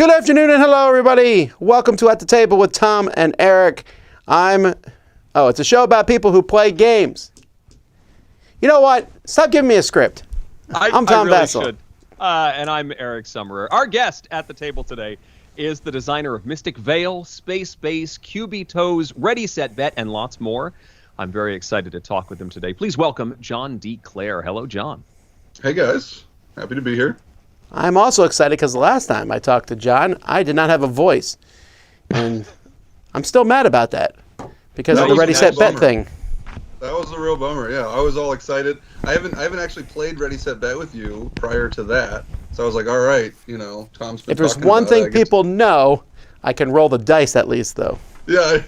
Good afternoon and hello, everybody. Welcome to At the Table with Tom and Eric. It's a show about people who play games. You know what? Stop giving me a script. I'm Tom really Bessel. Should. And I'm Eric Summerer. Our guest at the table today is the designer of Mystic Veil, Space Base, QB Toes, Ready, Set, Bet, and lots more. I'm very excited to talk with him today. Please welcome John D Clair. Hello, John. Hey, guys. Happy to be here. I'm also excited because the last time I talked to John, I did not have a voice. And I'm still mad about that because of the Ready, Set, Bet thing. That was a real bummer, yeah. I was all excited. I haven't actually played Ready, Set, Bet with you prior to that. So I was like, all right, Tom's been If there's talking one about thing people know, I can roll the dice at least, though. Yeah.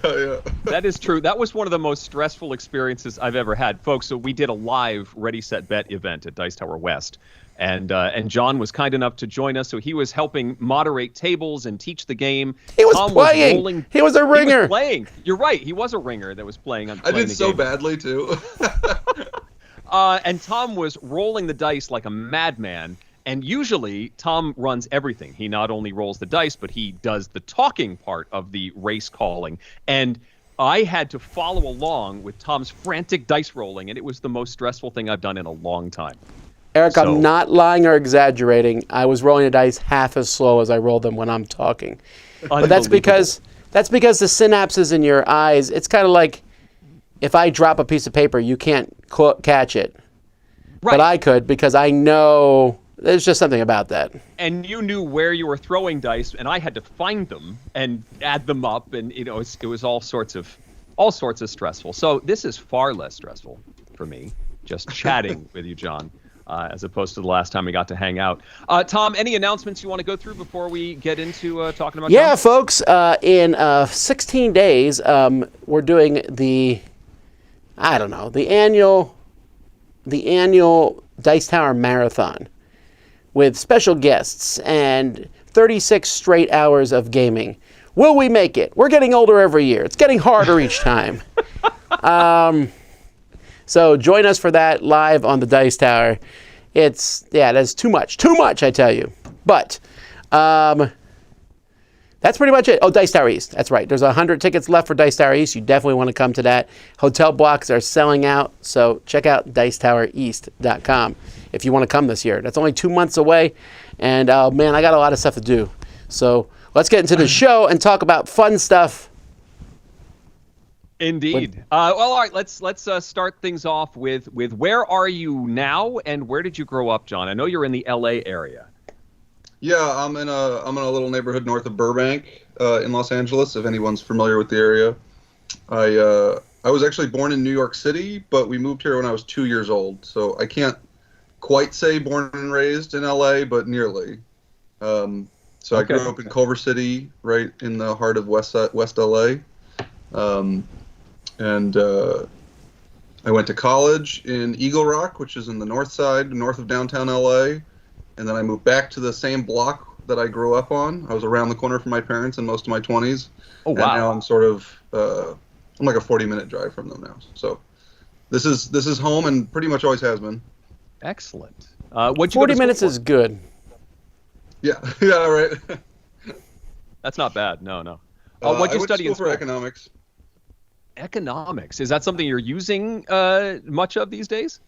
That is true. That was one of the most stressful experiences I've ever had. Folks, so we did a live Ready, Set, Bet event at Dice Tower West. And John was kind enough to join us, so he was helping moderate tables and teach the game. He was playing. He was a ringer. He was playing. You're right. He was a ringer that was playing on. I did so badly too. And Tom was rolling the dice like a madman. And usually Tom runs everything. He not only rolls the dice, but he does the talking part of the race calling. And I had to follow along with Tom's frantic dice rolling, and it was the most stressful thing I've done in a long time. Eric, I'm not lying or exaggerating. I was rolling the dice half as slow as I roll them when I'm talking. But that's because the synapses in your eyes, it's kind of like if I drop a piece of paper, you can't catch it. Right. But I could because I know there's just something about that. And you knew where you were throwing dice, and I had to find them and add them up, and it was all sorts of stressful. So this is far less stressful for me, just chatting with you, John. As opposed to the last time we got to hang out. Tom, any announcements you want to go through before we get into talking about Yeah, John? folks, in 16 days, we're doing the annual Dice Tower Marathon with special guests and 36 straight hours of gaming. Will we make it? We're getting older every year. It's getting harder each time. So join us for that live on the Dice Tower. That's too much, I tell you. But that's pretty much it. Oh, Dice Tower East. That's right. There's 100 tickets left for Dice Tower East. You definitely want to come to that. Hotel blocks are selling out, so check out dicetowereast.com if you want to come this year. That's only 2 months away, and man, I got a lot of stuff to do. So let's get into the show and talk about fun stuff. Indeed. All right. Let's start things off with where are you now and where did you grow up, John? I know you're in the L.A. area. Yeah, I'm in a little neighborhood north of Burbank in Los Angeles. If anyone's familiar with the area, I was actually born in New York City, but we moved here when I was 2 years old. So I can't quite say born and raised in L.A., but nearly. I grew up in Culver City, right in the heart of West L.A. And I went to college in Eagle Rock, which is in the north side, north of downtown LA. And then I moved back to the same block that I grew up on. I was around the corner from my parents in most of my 20s. Oh, wow. And now I'm sort of, I'm like a 40-minute drive from them now. So this is home and pretty much always has been. Excellent. 40 minutes is good. Yeah, right. That's not bad. No. What'd you study in school? For economics. Economics. Is that something you're using much of these days?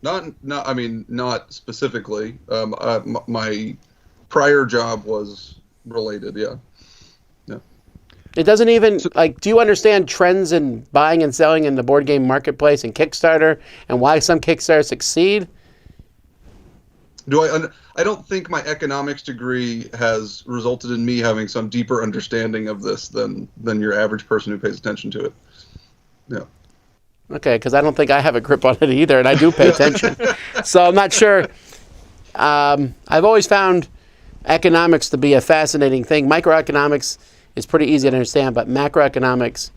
Not specifically. My prior job was related, yeah. It doesn't even, do you understand trends in buying and selling in the board game marketplace and Kickstarter and why some Kickstarters succeed? I don't think my economics degree has resulted in me having some deeper understanding of this than your average person who pays attention to it. Yeah. Okay, because I don't think I have a grip on it either, and I do pay attention. So I'm not sure. I've always found economics to be a fascinating thing. Microeconomics is pretty easy to understand, but macroeconomics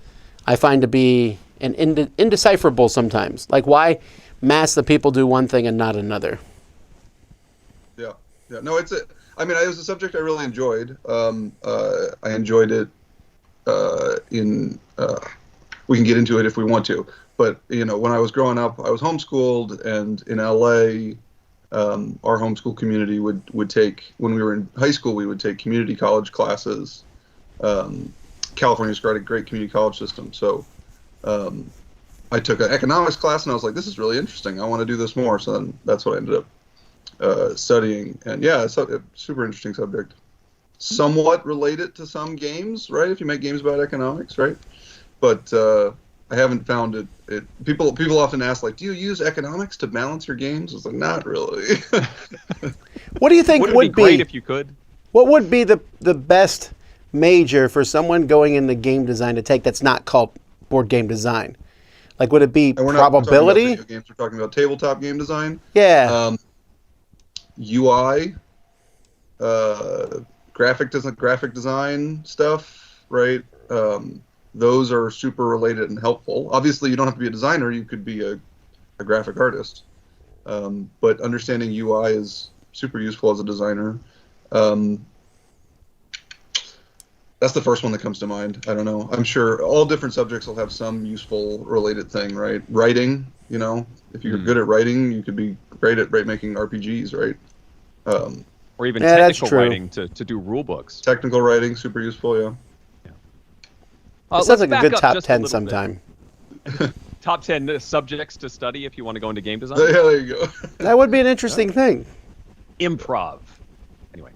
I find to be indecipherable sometimes. Like why mass the people do one thing and not another. Yeah. No, it was a subject I really enjoyed. I enjoyed it we can get into it if we want to. But, when I was growing up, I was homeschooled, and in LA, our homeschool community would take, when we were in high school, we would take community college classes. California's got a great community college system, so I took an economics class, and I was like, this is really interesting. I want to do this more. So then that's what I ended up studying. And yeah, it's a super interesting subject. Somewhat related to some games, right? If you make games about economics, right? But I haven't found it. People often ask, like, do you use economics to balance your games? It's like, not really. What do you think Would it be great if you could? What would be the best major for someone going into game design to take that's not called board game design? Like, would it be And we're not talking about probability? video games. We're talking about tabletop game design. Yeah. UI, graphic design stuff, right? Those are super related and helpful. Obviously, you don't have to be a designer. You could be a graphic artist. But understanding UI is super useful as a designer. That's the first one that comes to mind. I don't know. I'm sure all different subjects will have some useful related thing, right? Writing, if you're good at writing, you could be great at making RPGs, right? Or even Yeah, that's technical true. writing to do rule books. Technical writing, super useful, yeah. It sounds Let's like a back good up top just a 10 little bit. sometime. Top 10 subjects to study if you want to go into game design. Yeah, there you go. That would be an interesting thing. Improv. Anyway,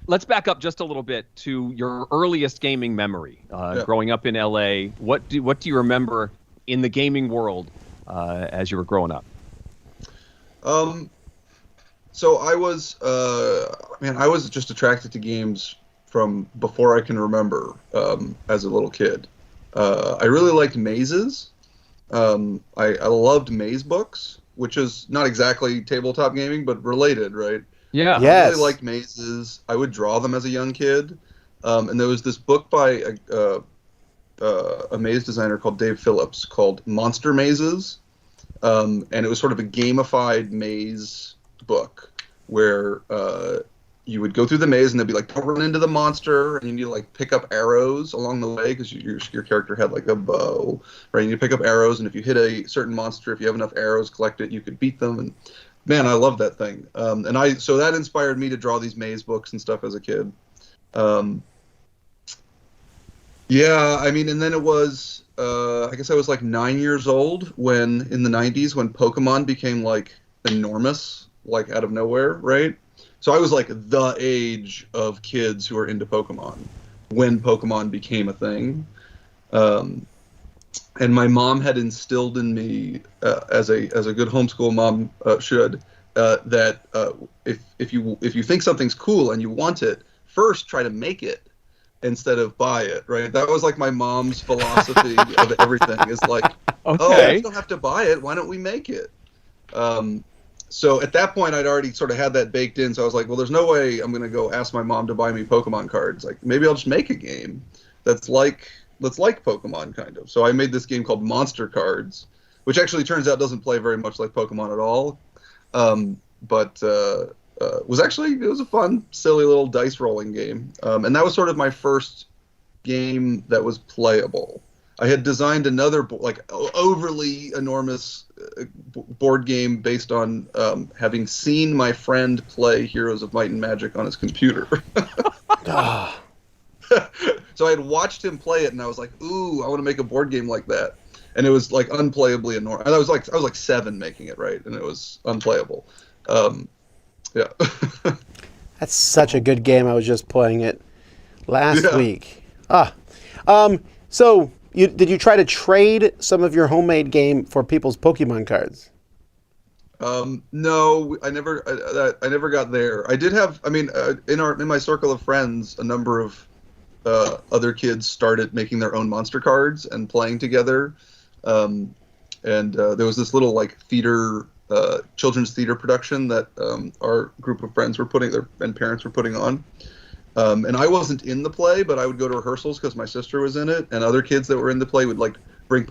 let's back up just a little bit to your earliest gaming memory. Growing up in LA, what do you remember in the gaming world as you were growing up? So I was, I was just attracted to games from before I can remember as a little kid. I really liked mazes. I loved maze books, which is not exactly tabletop gaming, but related, right? Yeah. Yes. I really liked mazes. I would draw them as a young kid. And there was this book by a maze designer called Dave Phillips called Monster Mazes. And it was sort of a gamified maze book where you would go through the maze and they'd be like, don't run into the monster, and you need to like pick up arrows along the way because your character had like a bow, right? And you pick up arrows, and if you hit a certain monster, if you have enough arrows collected, you could beat them. And man, I love that thing. So that inspired me to draw these maze books and stuff as a kid. And then it was, I guess I was like 9 years old when, in the 90s, when Pokemon became like enormous, like out of nowhere, right? So I was like the age of kids who are into Pokemon when Pokemon became a thing. And my mom had instilled in me, as a good homeschool mom should, that if you think something's cool and you want it, first try to make it instead of buy it, right? That was like my mom's philosophy of everything. Is like, Okay. you don't have to buy it. Why don't we make it? So at that point, I'd already sort of had that baked in. So I was like, well, there's no way I'm going to go ask my mom to buy me Pokemon cards. Like, maybe I'll just make a game that's like Pokemon, kind of. So I made this game called Monster Cards, which actually turns out doesn't play very much like Pokemon at all. But it was a fun, silly little dice rolling game. And that was sort of my first game that was playable. I had designed another overly enormous board game based on having seen my friend play Heroes of Might and Magic on his computer. So I had watched him play it, and I was like, "Ooh, I want to make a board game like that." And it was like unplayably enormous. And I was like 7 making it, right, and it was unplayable. Yeah. That's such a good game. I was just playing it last week. So did you try to trade some of your homemade game for people's Pokemon cards? No, I never got there. I did have, in my circle of friends, a number of other kids started making their own monster cards and playing together. And there was this little like theater, children's theater production that our group of friends and parents were putting on. And I wasn't in the play, but I would go to rehearsals because my sister was in it, and other kids that were in the play would like bring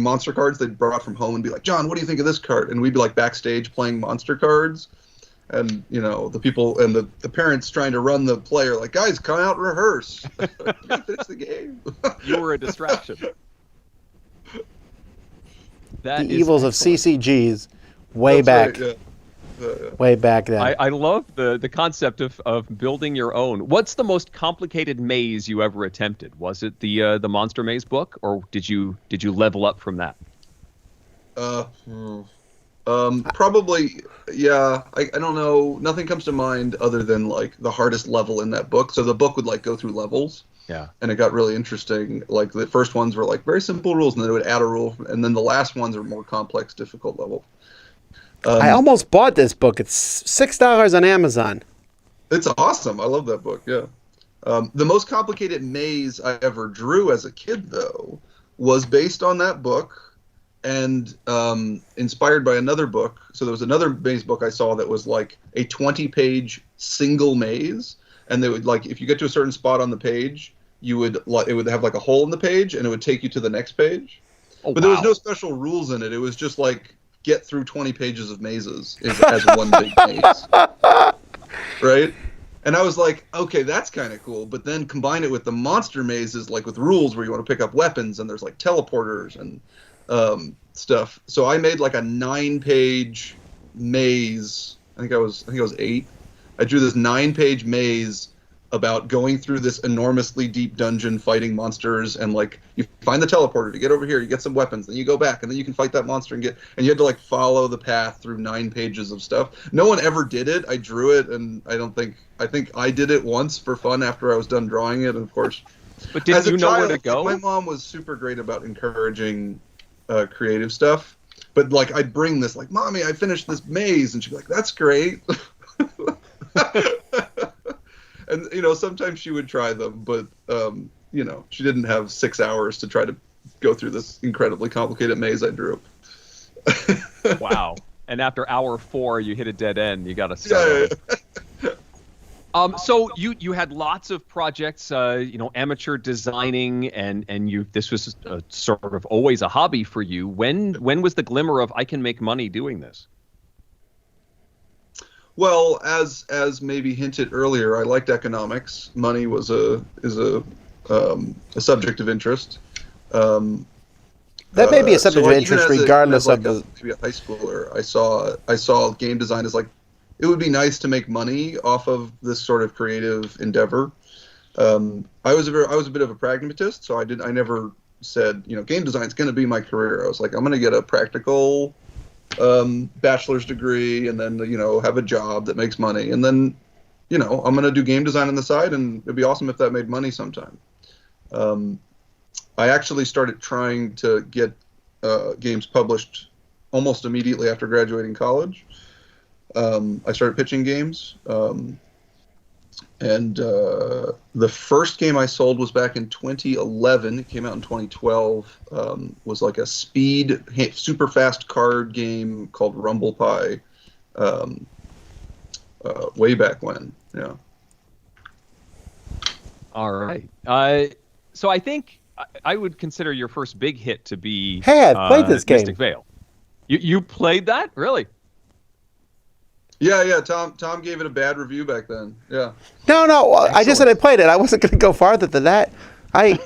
monster cards they brought from home and be like, "John, what do you think of this card?" And we'd be like backstage playing monster cards, and the people and the parents trying to run the play are like, "Guys, come out and rehearse. Finish the game." You were a distraction. The evils of CCGs Way back. Right, yeah. Way back then. I love the concept of building your own. What's the most complicated maze you ever attempted? Was it the Monster Maze book, or did you level up from that? Probably, yeah. I don't know. Nothing comes to mind other than like the hardest level in that book. So the book would like go through levels. Yeah. And it got really interesting. Like the first ones were like very simple rules, and then it would add a rule, and then the last ones are more complex, difficult level. I almost bought this book. It's $6 on Amazon. It's awesome. I love that book. Yeah. The most complicated maze I ever drew as a kid, though, was based on that book and inspired by another book. So there was another maze book I saw that was like a 20-page single maze, and they would like if you get to a certain spot on the page, it would have like a hole in the page, and it would take you to the next page. Oh, but there was no special rules in it. It was just like get through 20 pages of mazes as one big maze, right? And I was like, okay, that's kind of cool. But then combine it with the monster mazes, like with rules where you want to pick up weapons, and there's like teleporters and stuff. So I made like a 9-page maze. I think I was 8. I drew this 9-page maze about going through this enormously deep dungeon fighting monsters, and like you find the teleporter to get over here, you get some weapons, then you go back, and then you can fight that monster and you had to like follow the path through 9 pages of stuff. No one ever did it. I drew it, and I think I did it once for fun after I was done drawing it, and of course. But did you know where to go? My mom was super great about encouraging creative stuff, but like I'd bring this like, "Mommy, I finished this maze," and she'd be like, "That's great." And sometimes she would try them, but she didn't have 6 hours to try to go through this incredibly complicated maze I drew. Wow! And after hour 4, you hit a dead end. You got to start. Yeah. So you had lots of projects, amateur designing, and this was sort of always a hobby for you. When was the glimmer of I can make money doing this? Well, as maybe hinted earlier, I liked economics. Money is a subject of interest. That may be a subject of interest, regardless of the. Maybe a high schooler, I saw game design as like it would be nice to make money off of this sort of creative endeavor. I was a bit of a pragmatist, so I never said game design is going to be my career. I was like, I'm going to get a practical bachelor's degree, and then have a job that makes money, and then I'm going to do game design on the side, and it'd be awesome if that made money sometime. I actually started trying to get games published almost immediately after graduating college. I started pitching games, and the first game I sold was back in 2011. It came out in 2012. Was like a speed, super fast card game called Rumble Pie. Way back when, yeah. All right. So I think I would consider your first big hit to be. Hey, I've played this game. Mystic Vale. You played that? Really? Yeah. Tom gave it a bad review back then. Yeah. No. Excellent. I just said I played it. I wasn't going to go farther than that. I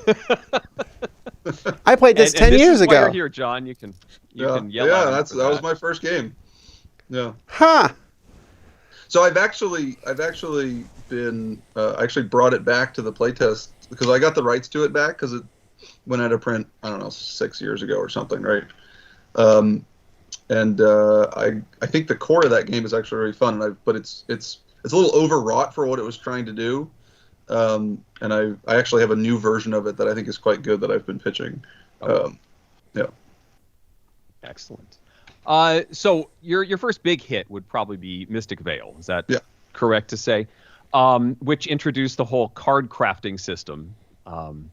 played this 10 years ago. Why you're here, John. You can yell at him. Yeah, that was my first game. Yeah. Huh. So I've actually been I actually brought it back to the playtest because I got the rights to it back because it went out of print, I don't know, 6 years ago or something, right? And I think the core of that game is actually really fun, but it's a little overwrought for what it was trying to do. And I actually have a new version of it that I think is quite good that I've been pitching. Yeah. Excellent. So your first big hit would probably be Mystic Vale. Is that correct to say? Which introduced the whole card crafting system.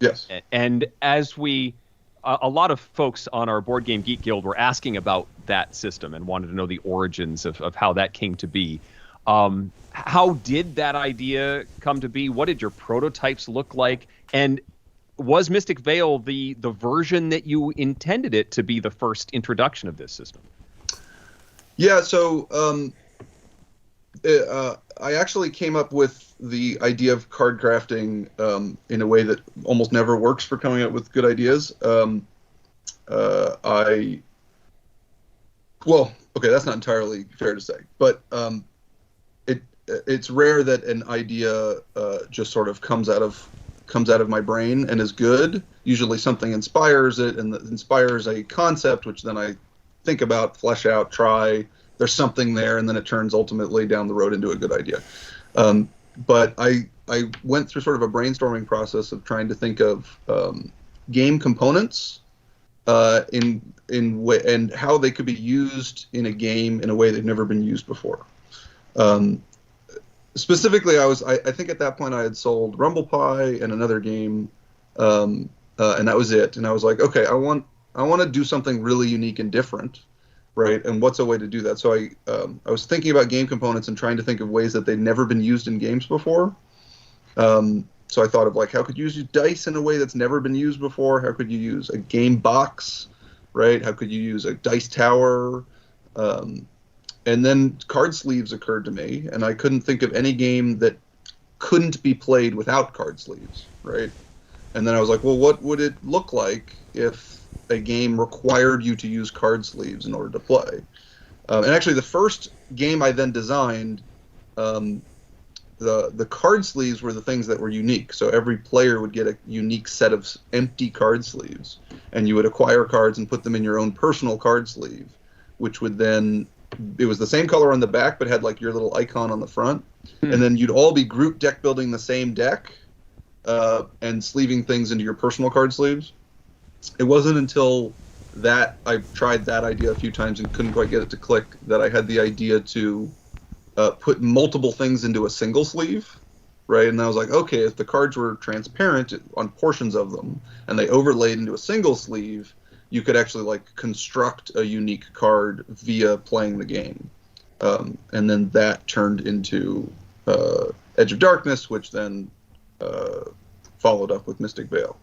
Yes. And as a lot of folks on our Board Game Geek Guild were asking about that system and wanted to know the origins of how that came to be. How did that idea come to be? What did your prototypes look like? And was Mystic Vale the version that you intended it to be the first introduction of this system? Yeah, so I actually came up with the idea of card crafting in a way that almost never works for coming up with good ideas. Well, okay, that's not entirely fair to say, but it's rare that an idea just sort of comes out of my brain and is good. Usually something inspires it, and inspires a concept, which then I think about, flesh out, try. There's something there, and then it turns ultimately down the road into a good idea. But I went through sort of a brainstorming process of trying to think of game components and how they could be used in a game in a way they've never been used before. Specifically, I think at that point I had sold Rumble Pie and another game, and that was it. And I was like, okay, I want to do something really unique and different, right? And what's a way to do that? So I was thinking about game components and trying to think of ways that they'd never been used in games before. So I thought of like, how could you use dice in a way that's never been used before? How could you use a game box, right? How could you use a dice tower? And then card sleeves occurred to me, and I couldn't think of any game that couldn't be played without card sleeves, right? And then I was like, well, what would it look like if a game required you to use card sleeves in order to play? And actually, the first game I then designed, the card sleeves were the things that were unique. So every player would get a unique set of empty card sleeves, and you would acquire cards and put them in your own personal card sleeve, which would then, it was the same color on the back but had like your little icon on the front. And then you'd all be group deck building the same deck and sleeving things into your personal card sleeves. It wasn't until that I tried that idea a few times and couldn't quite get it to click that I had the idea to put multiple things into a single sleeve, right? And I was like, okay, if the cards were transparent on portions of them and they overlaid into a single sleeve, you could actually like construct a unique card via playing the game. And then that turned into Edge of Darkness, which then followed up with Mystic Vale,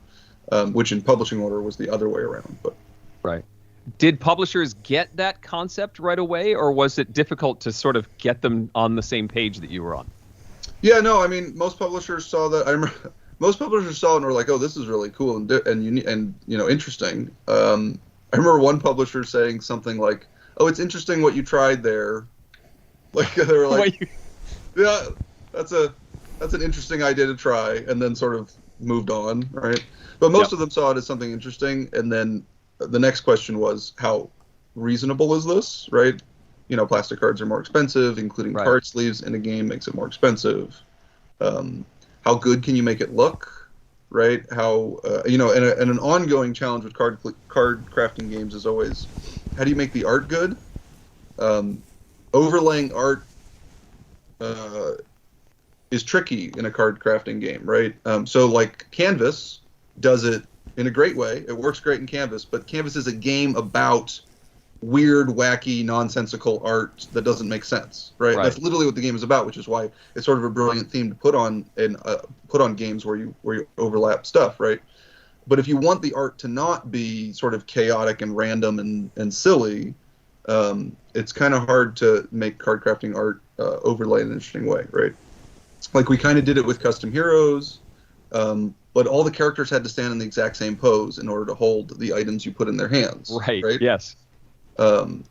which in publishing order was the other way around. But Right. Did publishers get that concept right away, or was it difficult to sort of get them on the same page that you were on? Yeah, no, I mean, most publishers saw that. I remember most publishers saw it and were like, "Oh, this is really cool and interesting." I remember one publisher saying something like, "Oh, it's interesting what you tried there." Like they were like, "Yeah, that's an interesting idea to try," and then sort of moved on, right? But most of them saw it as something interesting, and then the next question was, how reasonable is this, right? You know, plastic cards are more expensive, including card sleeves in a game makes it more expensive. How good can you make it look, right? How, and an ongoing challenge with card crafting games is always, how do you make the art good? Overlaying art is tricky in a card crafting game, right? So like Canvas does it in a great way. It works great in Canvas, but Canvas is a game about weird, wacky, nonsensical art that doesn't make sense, right? That's literally what the game is about, which is why it's sort of a brilliant theme to put on games where you overlap stuff, right? But if you want the art to not be sort of chaotic and random and silly, it's kind of hard to make card crafting art overlay in an interesting way, right? Like we kind of did it with Custom Heroes, but all the characters had to stand in the exact same pose in order to hold the items you put in their hands. Right? Yes. And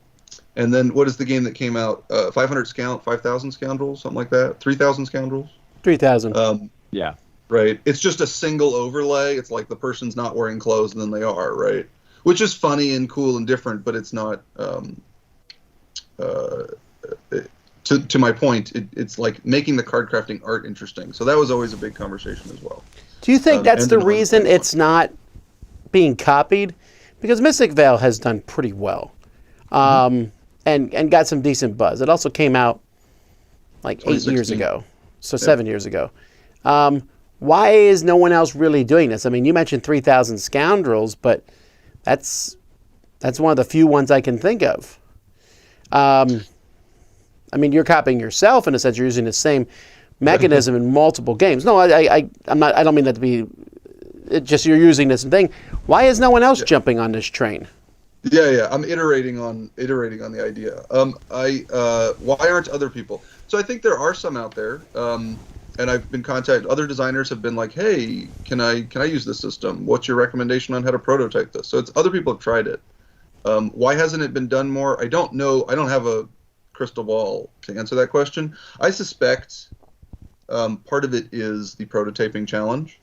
then what is the game that came out? 5,000 Scoundrels, something like that? 3,000 Scoundrels? 3,000. Yeah. Right. It's just a single overlay. It's like the person's not wearing clothes and then they are, right? Which is funny and cool and different, but it's not... To my point, it's like making the card crafting art interesting. So that was always a big conversation as well. Do you think that's the reason it's not being copied? Because Mystic Vale has done pretty well, and got some decent buzz. It also came out like 8 years ago, so 7 years ago. Why is no one else really doing this? I mean, you mentioned 3,000 Scoundrels, but that's one of the few ones I can think of. I mean, you're copying yourself in a sense. You're using the same mechanism in multiple games. No, I'm not. I don't mean that to be. It just you're using this thing. Why is no one else jumping on this train? Yeah. I'm iterating on the idea. Why aren't other people? So I think there are some out there, and I've been contacted. Other designers have been like, "Hey, can I use this system? What's your recommendation on how to prototype this?" So it's other people have tried it. Why hasn't it been done more? I don't know. I don't have a crystal ball to answer that question. I suspect part of it is the prototyping challenge.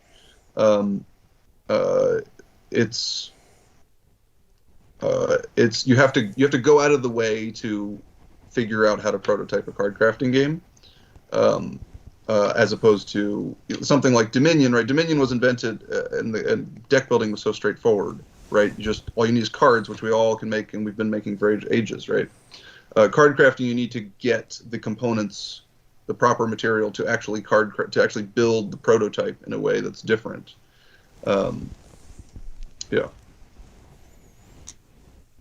It's you have to go out of the way to figure out how to prototype a card crafting game, as opposed to something like Dominion. Right, Dominion was invented, and deck building was so straightforward. Right, all you need is cards, which we all can make, and we've been making for ages. Right, card crafting, you need to get the components, the proper material to actually build the prototype in a way that's different. Yeah.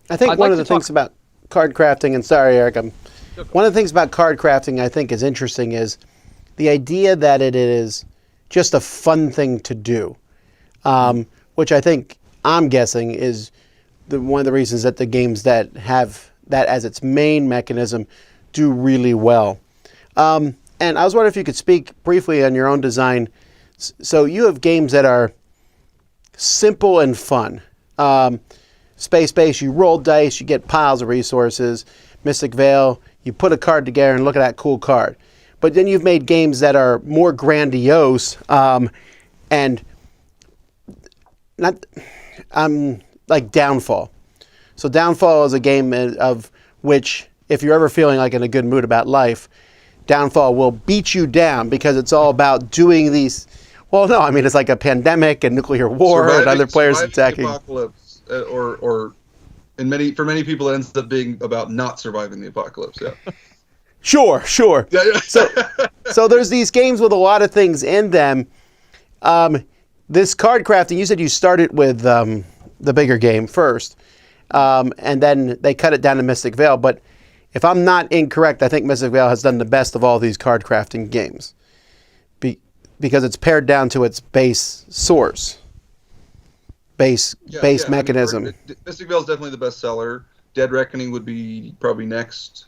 I think one of the things about card crafting, and sorry, Eric, one of the things about card crafting I think is interesting is the idea that it is just a fun thing to do, which I think, I'm guessing, is one of the reasons that the games that have that as its main mechanism do really well. And I was wondering if you could speak briefly on your own design. So you have games that are simple and fun. Space Base, you roll dice, you get piles of resources. Mystic Vale, you put a card together and look at that cool card. But then you've made games that are more grandiose, and not like Downfall. So Downfall is a game of which, if you're ever feeling like in a good mood about life, Downfall will beat you down because it's all about doing these. Well, no, I mean, it's like a pandemic and nuclear war and other players attacking. The apocalypse, or for many people, it ends up being about not surviving the apocalypse. Yeah. Sure. Yeah. So there's these games with a lot of things in them. This card crafting, you said you started with the bigger game first, and then they cut it down to Mystic Vale. But if I'm not incorrect, I think Mystic Vale has done the best of all these card crafting games because it's pared down to its base source, base mechanism. I mean, Mystic Vale is definitely the best seller. Dead Reckoning would be probably next.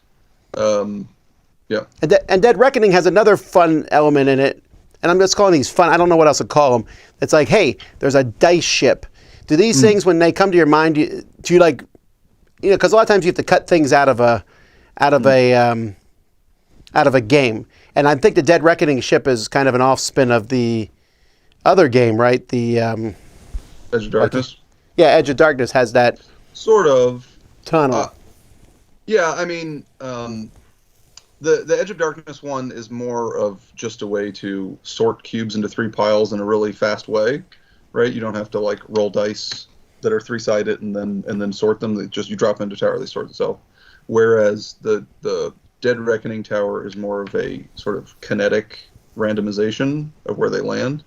Yeah. And Dead Reckoning has another fun element in it, and I'm just calling these fun. I don't know what else to call them. It's like, hey, there's a dice ship. Do these things, when they come to your mind, do you like, because a lot of times you have to cut things out of a game, and I think the Dead Reckoning ship is kind of an offspin of the other game, right? The Edge of Darkness. Edge of Darkness has that sort of tunnel. Yeah, I mean, the Edge of Darkness one is more of just a way to sort cubes into 3 piles in a really fast way, right? You don't have to like roll dice that are 3-sided and then sort them. You drop into tower, they sort themselves. Whereas the Dead Reckoning tower is more of a sort of kinetic randomization of where they land.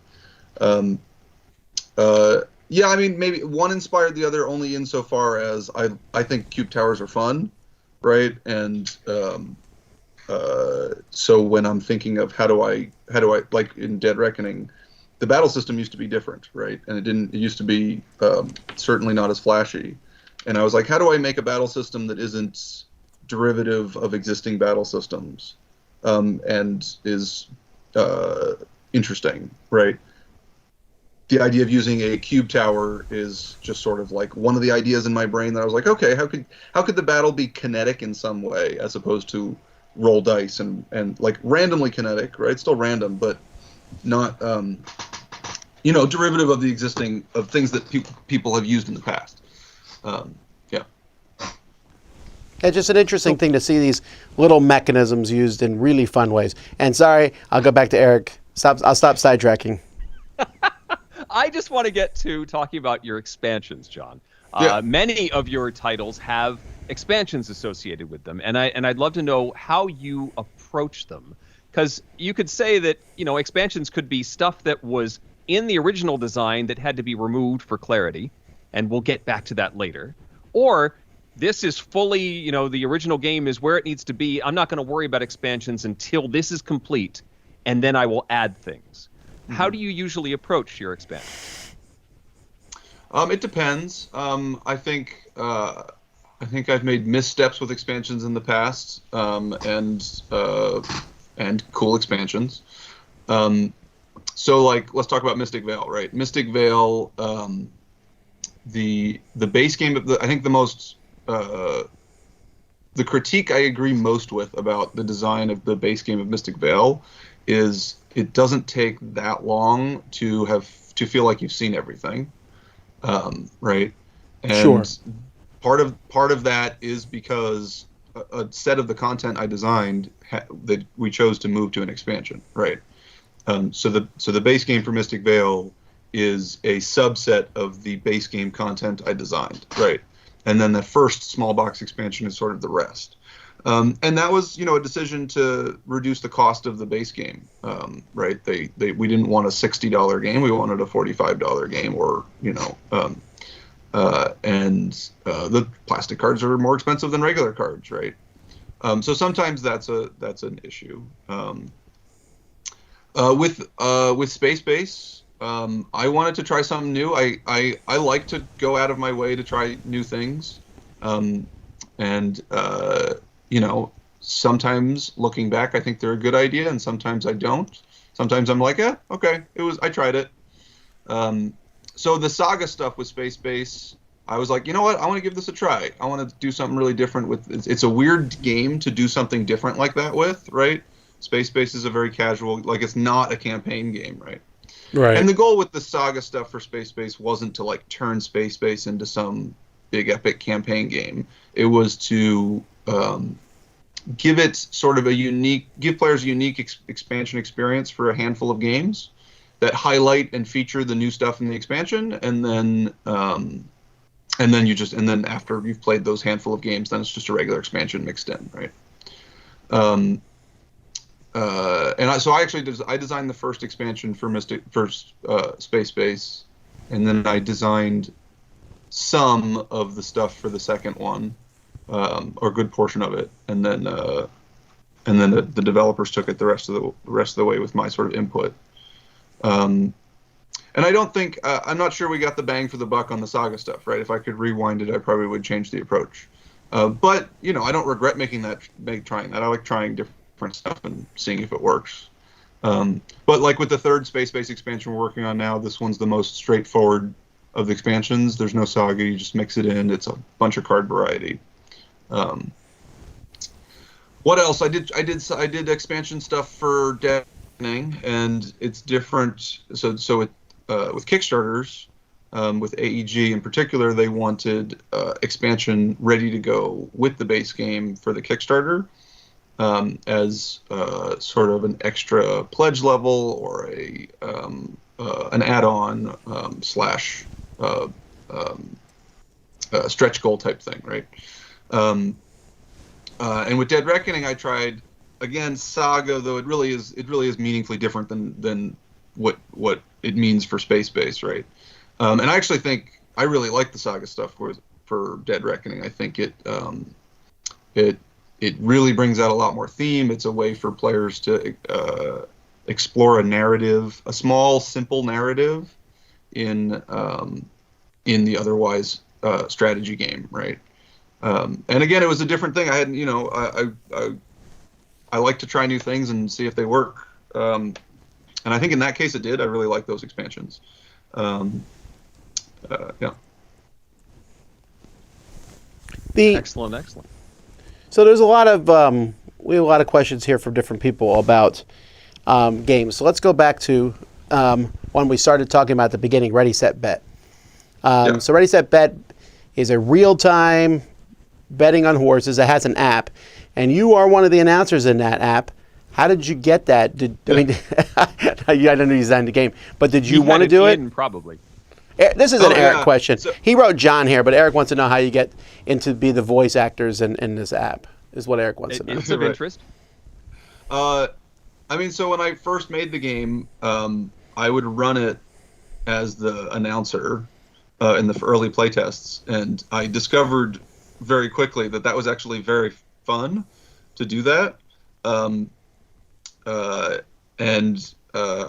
Yeah, I mean, maybe one inspired the other only insofar as I think cube towers are fun, right? And so when I'm thinking of how do I like in Dead Reckoning, the battle system used to be different, right? And it used to be certainly not as flashy. And I was like, how do I make a battle system that isn't derivative of existing battle systems and is interesting, right? The idea of using a cube tower is just sort of like one of the ideas in my brain that I was like, okay, how could the battle be kinetic in some way as opposed to roll dice and like randomly kinetic, right? Still random, but not derivative of the existing of things that people have used in the past. Yeah. It's just an interesting thing to see these little mechanisms used in really fun ways. And sorry, I'll go back to Eric. I'll stop sidetracking. I just want to get to talking about your expansions, John. Yeah. Many of your titles have expansions associated with them, and I'd love to know how you approach them, because you could say that expansions could be stuff that was in the original design that had to be removed for clarity, and we'll get back to that later, or this is fully the original game is where it needs to be. I'm not going to worry about expansions until this is complete, and then I will add things. How do you usually approach your expansions? It depends. I think I've made missteps with expansions in the past, and cool expansions. So like, let's talk about Mystic Vale, right? Mystic Vale, the base game, I think the most the critique I agree most with about the design of the base game of Mystic Vale is it doesn't take that long to feel like you've seen everything, right? And Sure. part of that is because a set of the content I designed that we chose to move to an expansion, right? So the base game for Mystic Vale is a subset of the base game content I designed, right? And then the first small box expansion is sort of the rest. And that was, a decision to reduce the cost of the base game, right? We didn't want a $60 game, we wanted a $45 game, or the plastic cards are more expensive than regular cards, right? So sometimes that's an issue. With Space Base, I wanted to try something new. I like to go out of my way to try new things, and sometimes looking back, I think they're a good idea, and sometimes I don't. Sometimes I'm like, okay, I tried it. So the Saga stuff with Space Base, I was like, you know what? I want to give this a try. I want to do something really different with. It's a weird game to do something different like that with, right? Space Base is a very casual, like it's not a campaign game, right? Right. And the goal with the Saga stuff for Space Base wasn't to like turn Space Base into some big epic campaign game. It was to give it sort of give players a unique expansion experience for a handful of games that highlight and feature the new stuff in the expansion, and then after you've played those handful of games, then it's just a regular expansion mixed in, right? I designed the first expansion for Space Base, and then I designed some of the stuff for the second one, or a good portion of it, and then the developers took it the rest of the way with my sort of input. And I don't think I'm not sure we got the bang for the buck on the Saga stuff, right? If I could rewind it, I probably would change the approach. But I don't regret trying that. I like trying different stuff and seeing if it works. But like with the third Space Base expansion we're working on now, this one's the most straightforward of the expansions. There's no Saga. You just mix it in. It's a bunch of card variety. What else? I did expansion stuff for Dead Reckoning, and it's different. So with Kickstarters, with AEG in particular, they wanted expansion ready to go with the base game for the Kickstarter, as sort of an extra pledge level or an add-on slash stretch goal type thing, right? And with Dead Reckoning, I tried again Saga, though it really is meaningfully different than what it means for Space Base, right? And I actually think I really like the Saga stuff for Dead Reckoning. I think it really brings out a lot more theme. It's a way for players to explore a narrative, a small, simple narrative in the otherwise strategy game, right? And again, it was a different thing. I hadn't, I like to try new things and see if they work. And I think in that case it did. I really like those expansions. Yeah. Excellent. So there's a lot of we have a lot of questions here from different people about games. So let's go back to one we started talking about at the beginning, Ready, Set, Bet. So Ready, Set, Bet is a real-time betting on horses. It has an app, and you are one of the announcers in that app. How did you get that? I don't know you designed the game, but did you want to do it? Probably. This is an Eric question. So, he wrote John here, but Eric wants to know how you get into be the voice actors in this app, is what Eric wants to know. It's of interest. So when I first made the game, I would run it as the announcer in the early playtests, and I discovered very quickly that was actually very fun to do that. I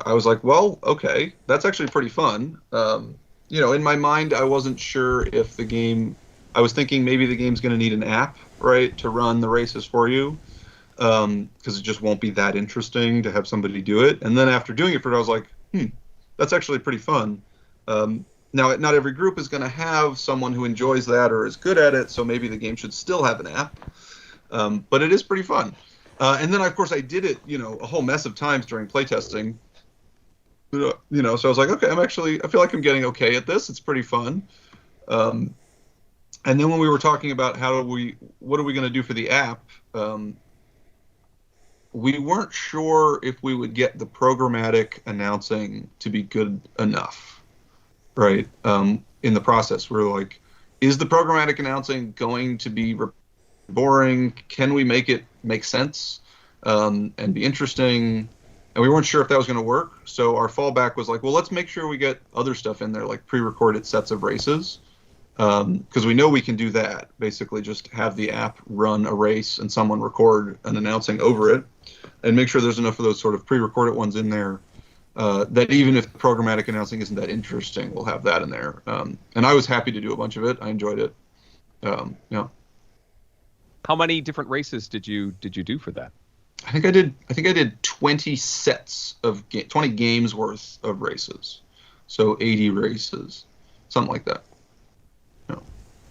was like, well, okay, that's actually pretty fun. In my mind, I wasn't sure if I was thinking maybe the game's going to need an app, right, to run the races for you, because it just won't be that interesting to have somebody do it. And then after doing it I was like, that's actually pretty fun. Now, not every group is going to have someone who enjoys that or is good at it, so maybe the game should still have an app. But it is pretty fun. And then, of course, I did it, a whole mess of times during playtesting. So I was like, okay, I feel like I'm getting okay at this. It's pretty fun. And then when we were talking about what are we going to do for the app, we weren't sure if we would get the programmatic announcing to be good enough, right? In the process, we're like, is the programmatic announcing going to be boring? Can we make it make sense and be interesting? And we weren't sure if that was going to work. So our fallback was like, well, let's make sure we get other stuff in there, like pre-recorded sets of races. Because we know we can do that. Basically, just have the app run a race and someone record an announcing over it, and make sure there's enough of those sort of pre-recorded ones in there that even if programmatic announcing isn't that interesting, we'll have that in there. And I was happy to do a bunch of it. I enjoyed it. Yeah. How many different races did you do for that? I think I did 20 sets of 20 games worth of races, so 80 races, something like that.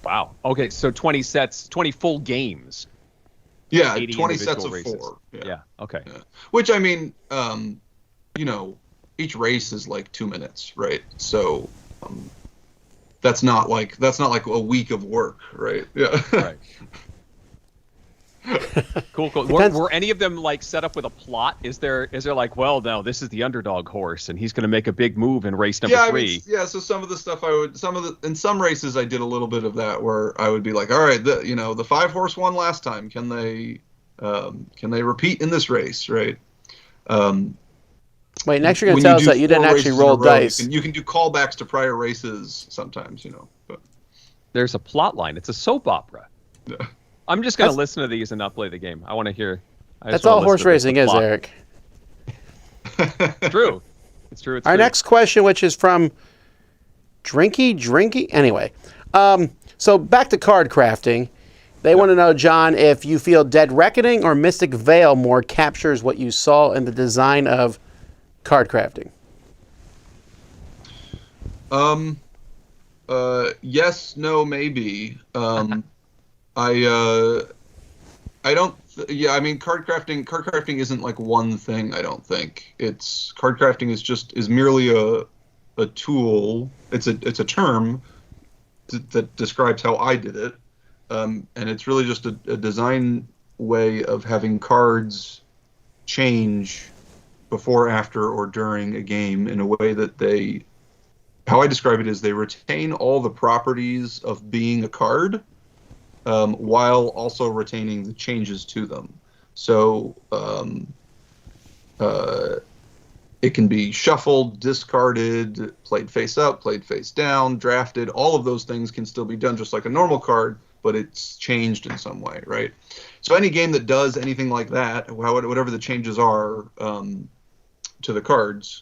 Wow. Okay, so 20 sets, 20 full games. Yeah, 20 sets of races. 4. Yeah. Okay. Yeah. Which, I mean, each race is like 2 minutes, right? So that's not like a week of work, right? Yeah. Right. Cool. Were any of them like set up with a plot? Is there like, well, no, this is the underdog horse and he's going to make a big move in race number 3? So some of the stuff in some races I did a little bit of that where I would be like, all right, the 5-horse won last time. Can they repeat in this race, right? Wait, next you're going to tell us that you didn't actually roll dice. You can do callbacks to prior races sometimes, But there's a plot line. It's a soap opera. Yeah. I'm just going to listen to these and not play the game. I want to hear. That's all horse racing is, Eric. True. It's true. Our next question, which is from Drinky. Anyway, so back to card crafting. They want to know, John, if you feel Dead Reckoning or Mystic Vale more captures what you saw in the design of card crafting. Yes, no, maybe. I don't. Yeah, I mean, card crafting isn't like one thing. I don't think card crafting is merely a tool. It's a term that describes how I did it, and it's really just a design way of having cards change before, after, or during a game in a way that how I describe it is they retain all the properties of being a card. While also retaining the changes to them. So it can be shuffled, discarded, played face up, played face down, drafted. All of those things can still be done just like a normal card, but it's changed in some way, right? So any game that does anything like that, whatever the changes are to the cards,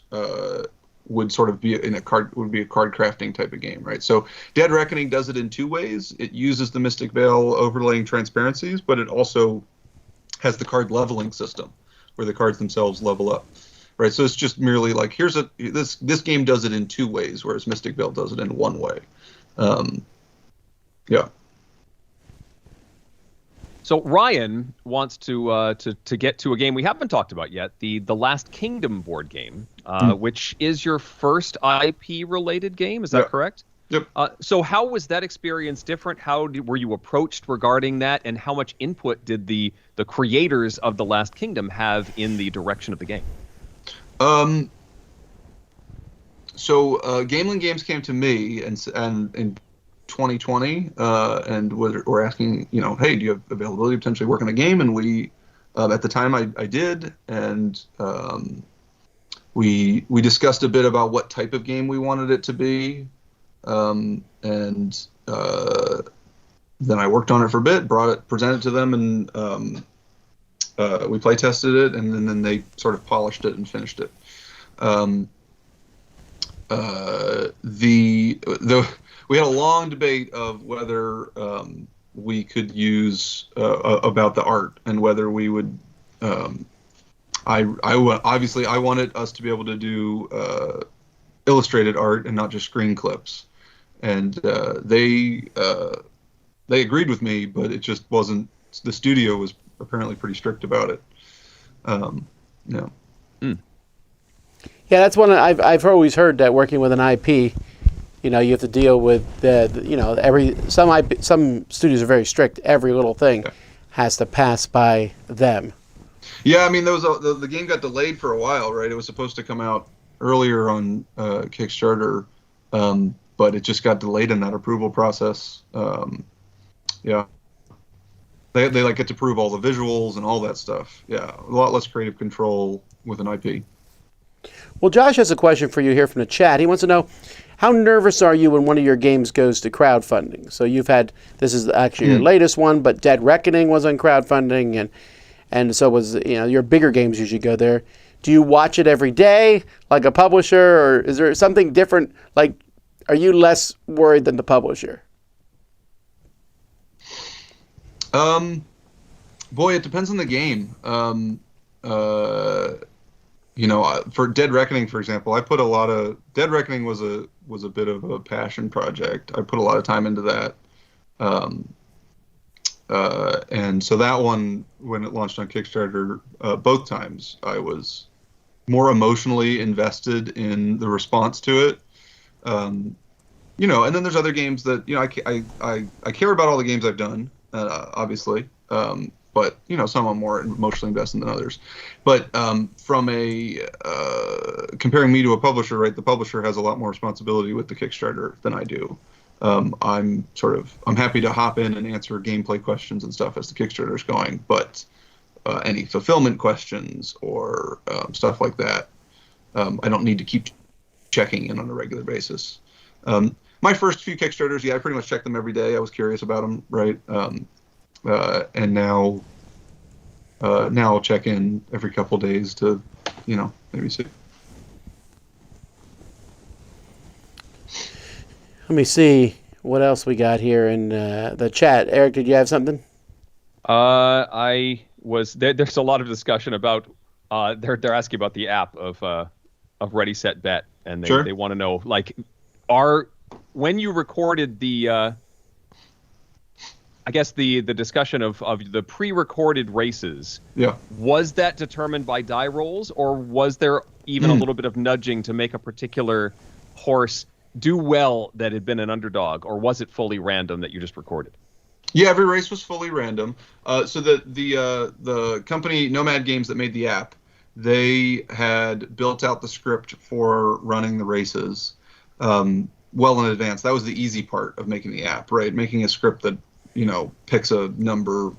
would sort of be a card crafting type of game, right? So Dead Reckoning does it in 2 ways. It uses the Mystic Vale overlaying transparencies, but it also has the card leveling system where the cards themselves level up, right? So it's just merely like, this game does it in 2 ways, whereas Mystic Vale does it in 1 way. Yeah. So Ryan wants to get to a game we haven't talked about yet, the Last Kingdom board game, which is your first IP-related game. Is that correct? Yep. So how was that experience different? Were you approached regarding that, and how much input did the creators of The Last Kingdom have in the direction of the game? So Gamelin Games came to me and in 2020 and were asking, hey, do you have availability to potentially work on a game? And we, at the time, I did, and we discussed a bit about what type of game we wanted it to be, and then I worked on it for a bit, presented it to them, and we play tested it, and then they sort of polished it and finished it. We had a long debate of whether we could use about the art and whether we would. Obviously I wanted us to be able to do illustrated art and not just screen clips. and they agreed with me, but it just wasn't. The studio was apparently pretty strict about it. Yeah. Yeah, that's one I've always heard, that working with an IP, you have to deal with some studios are very strict. Every little thing has to pass by them. Yeah, I mean, the game got delayed for a while, right? It was supposed to come out earlier on Kickstarter, but it just got delayed in that approval process. Yeah, they like get to prove all the visuals and all that stuff. Yeah, a lot less creative control with an IP. Well, Josh has a question for you here from the chat. He wants to know, how nervous are you when one of your games goes to crowdfunding? So this is actually your latest one, but Dead Reckoning was on crowdfunding, and so was, your bigger games usually go there. Do you watch it every day like a publisher, or is there something different? Like, are you less worried than the publisher? Boy, it depends on the game. For Dead Reckoning, for example, Dead Reckoning was a bit of a passion project. I put a lot of time into that. And so that one, when it launched on Kickstarter, both times I was more emotionally invested in the response to it. And then there's other games that, I care about all the games I've done, obviously. But some I'm more emotionally invested than others. But from comparing me to a publisher, right? The publisher has a lot more responsibility with the Kickstarter than I do. I'm happy to hop in and answer gameplay questions and stuff as the Kickstarter is going, but any fulfillment questions or stuff like that, I don't need to keep checking in on a regular basis. My first few Kickstarters, I pretty much checked them every day. I was curious about them, right? And now I'll check in every couple days to, maybe see. Let me see what else we got here in the chat. Eric, did you have something? There's a lot of discussion about. They're asking about the app of Ready Set Bet, and they want to know, like, when you recorded the. I guess the discussion of the pre-recorded races, was that determined by die rolls, or was there even a little bit of nudging to make a particular horse do well that had been an underdog, or was it fully random that you just recorded? Yeah, every race was fully random. So the company Nomad Games that made the app, they had built out the script for running the races well in advance. That was the easy part of making the app, right? Making a script that picks a number,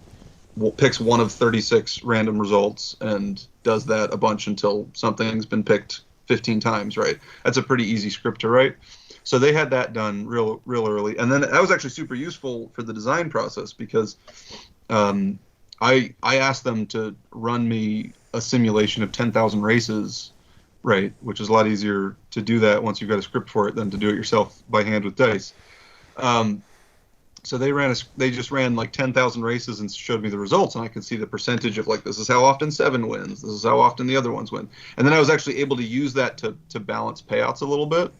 picks one of 36 random results and does that a bunch until something's been picked 15 times, right? That's a pretty easy script to write. So they had that done real early. And then that was actually super useful for the design process because I asked them to run me a simulation of 10,000 races, right? Which is a lot easier to do that once you've got a script for it than to do it yourself by hand with dice. So they just ran like 10,000 races and showed me the results, and I could see the percentage of, like, this is how often 7 wins, this is how often the other ones win, and then I was actually able to use that to balance payouts a little bit,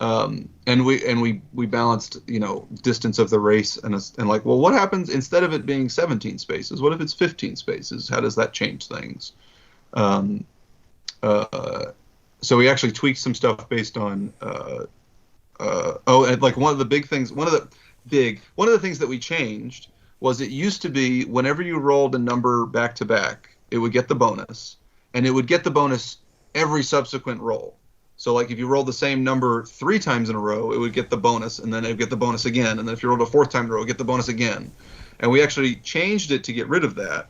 and we balanced distance of the race and like, well, what happens instead of it being 17 spaces? What if it's 15 spaces? How does that change things? So we actually tweaked some stuff based on and like one of the things that we changed was, it used to be whenever you rolled a number back to back, it would get the bonus, and it would get the bonus every subsequent roll. So like if you rolled the same number 3 times in a row, it would get the bonus, and then it would get the bonus again, and then if you rolled a 4th time in a row, it would get the bonus again. And we actually changed it to get rid of that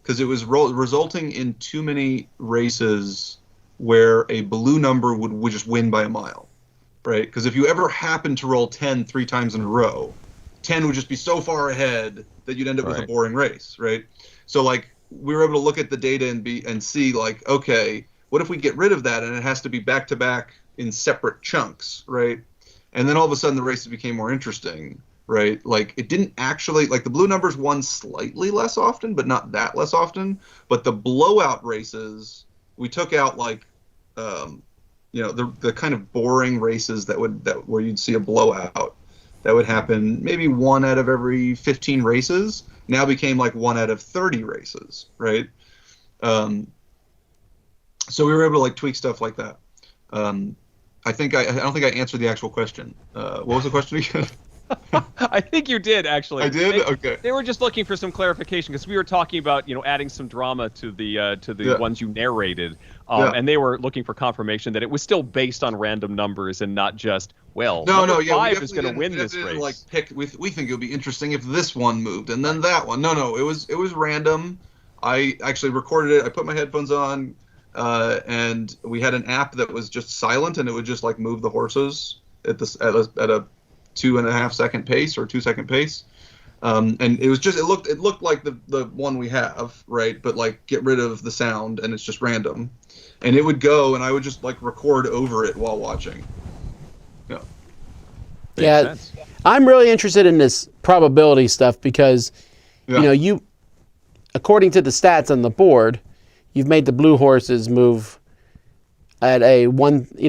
because it was resulting in too many races where a blue number would just win by a mile. Right, because if you ever happen to roll 10 3 times in a row, 10 would just be so far ahead that you'd end up with a boring race, right? So like we were able to look at the data and see, like, okay, what if we get rid of that and it has to be back to back in separate chunks, right? And then all of a sudden the races became more interesting, right? Like it didn't actually, like, the blue numbers won slightly less often, but not that less often. But the blowout races, we took out like the kind of boring races where you'd see a blowout that would happen maybe 1 out of every 15 races now became like 1 out of 30 races, right? So we were able to like tweak stuff like that. I don't think I answered the actual question. What was the question again? I think you did, actually. I did? Okay. They were just looking for some clarification because we were talking about, adding some drama to the ones you narrated, and they were looking for confirmation that it was still based on random numbers and not just, number 5 is going to win this race. Like pick. We think it would be interesting if this one moved and then that one. No, it was random. I actually recorded it. I put my headphones on, and we had an app that was just silent, and it would just like move the horses at a 2.5 second pace or 2 second pace, and it was just it looked like the one we have, right, but like get rid of the sound and it's just random, and it would go and I would just like record over it while watching. Yeah, I'm really interested in this probability stuff because you according to the stats on the board, you've made the blue horses move at a one, they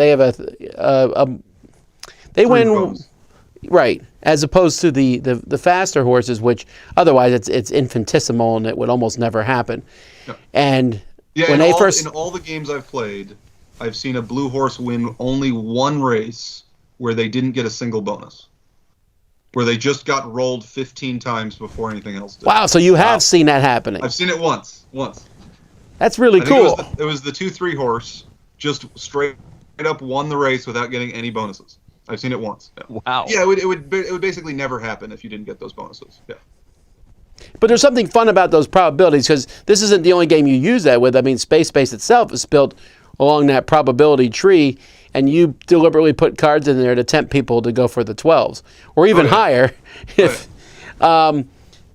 have they win goals. Right, as opposed to the faster horses, which otherwise it's infinitesimal and it would almost never happen. Yeah. And when in all the games I've played, I've seen a blue horse win only one race where they didn't get a single bonus, where they just got rolled 15 times before anything else did. Wow, so you have seen that happening. I've seen it once. That's really cool. It was the 2-3 horse just straight up won the race without getting any bonuses. I've seen it once. Yeah. Wow. Yeah, it would basically never happen if you didn't get those bonuses. Yeah. But there's something fun about those probabilities because this isn't the only game you use that with. I mean, Space Base itself is built along that probability tree, and you deliberately put cards in there to tempt people to go for the 12s or even higher. If